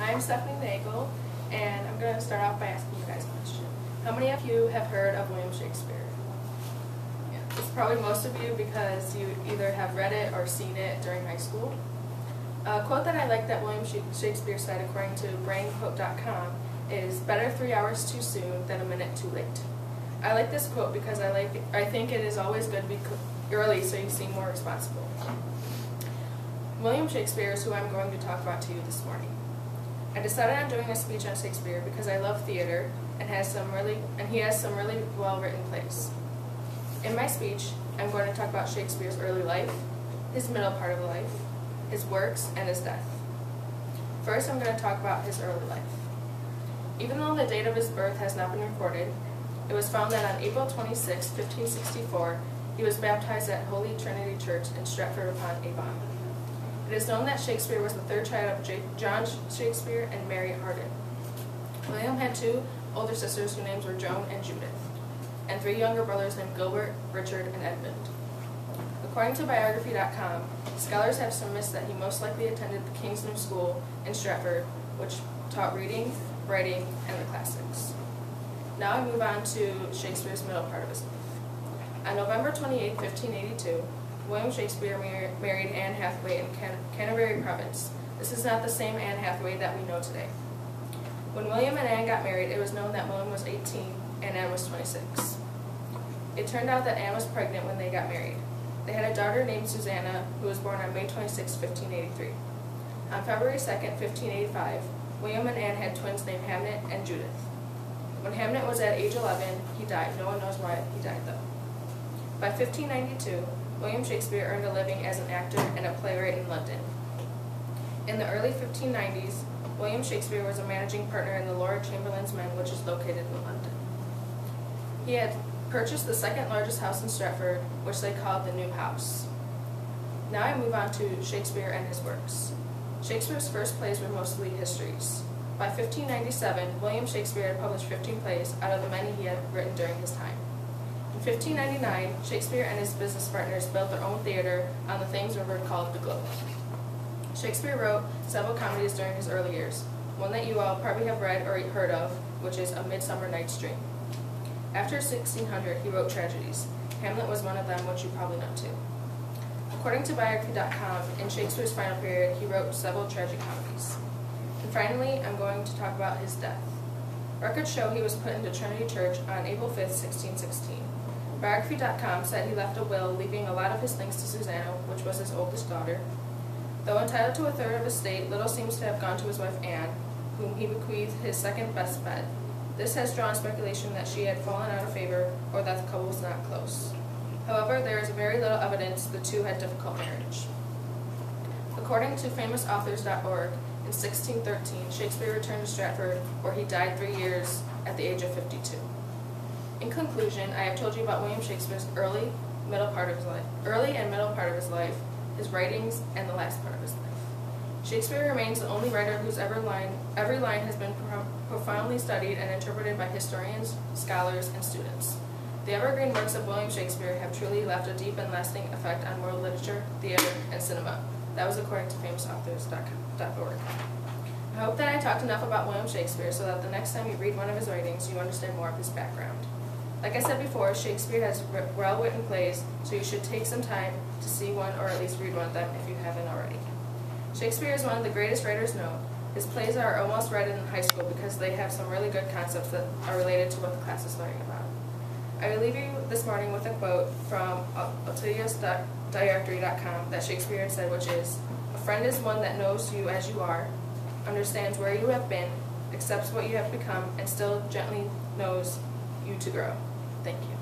I'm Stephanie Nagel, and I'm going to start off by asking you guys a question. How many of you have heard of William Shakespeare? Yeah, it's probably most of you because you either have read it or seen it during high school. A quote that I like that William Shakespeare said, according to brainquote.com, is "Better 3 hours too soon than a minute too late." I like this quote because I think it is always good to be early so you seem more responsible. William Shakespeare is who I'm going to talk about to you this morning. I decided on doing a speech on Shakespeare because I love theater and he has some really well-written plays. In my speech, I'm going to talk about Shakespeare's early life, his middle part of life, his works, and his death. First, I'm going to talk about his early life. Even though the date of his birth has not been recorded, it was found that on April 26, 1564, he was baptized at Holy Trinity Church in Stratford-upon-Avon. It is known that Shakespeare was the third child of John Shakespeare and Mary Harden. William had two older sisters whose names were Joan and Judith, and three younger brothers named Gilbert, Richard, and Edmund. According to biography.com, scholars have surmised that he most likely attended the King's New School in Stratford, which taught reading, writing, and the classics. Now I move on to Shakespeare's middle part of his life. On November 28, 1582, William Shakespeare married Anne Hathaway in Canterbury Province. This is not the same Anne Hathaway that we know today. When William and Anne got married, it was known that William was 18 and Anne was 26. It turned out that Anne was pregnant when they got married. They had a daughter named Susanna, who was born on May 26, 1583. On February 2, 1585, William and Anne had twins named Hamnet and Judith. When Hamnet was at age 11, he died. No one knows why he died, though. By 1592, William Shakespeare earned a living as an actor and a playwright in London. In the early 1590s, William Shakespeare was a managing partner in the Lord Chamberlain's Men, which is located in London. He had purchased the second largest house in Stratford, which they called the New House. Now I move on to Shakespeare and his works. Shakespeare's first plays were mostly histories. By 1597, William Shakespeare had published 15 plays out of the many he had written during his time. In 1599, Shakespeare and his business partners built their own theater on the Thames River called the Globe. Shakespeare wrote several comedies during his early years, one that you all probably have read or heard of, which is A Midsummer Night's Dream. After 1600, he wrote tragedies. Hamlet was one of them, which you probably know too. According to biography.com, in Shakespeare's final period, he wrote several tragic comedies. And finally, I'm going to talk about his death. Records show he was put into Trinity Church on April 5, 1616. Biography.com said he left a will leaving a lot of his things to Susanna, which was his oldest daughter. Though entitled to a third of his estate, little seems to have gone to his wife Anne, whom he bequeathed his second best bed. This has drawn speculation that she had fallen out of favor or that the couple was not close. However, there is very little evidence the two had difficult marriage. According to famousauthors.org, in 1613, Shakespeare returned to Stratford, where he died 3 years at the age of 52. In conclusion, I have told you about William Shakespeare's early and middle part of his life, his writings, and the last part of his life. Shakespeare remains the only writer whose every line has been profoundly studied and interpreted by historians, scholars, and students. The evergreen works of William Shakespeare have truly left a deep and lasting effect on world literature, theater, and cinema. That was according to famousauthors.org. I hope that I talked enough about William Shakespeare so that the next time you read one of his writings, you understand more of his background. Like I said before, Shakespeare has well-written plays, so you should take some time to see one or at least read one of them if you haven't already. Shakespeare is one of the greatest writers known. His plays are almost read in high school because they have some really good concepts that are related to what the class is learning about. I will leave you this morning with a quote from otiliusdirectory.com that Shakespeare had said, which is, "A friend is one that knows you as you are, understands where you have been, accepts what you have become, and still gently knows you to grow." Thank you.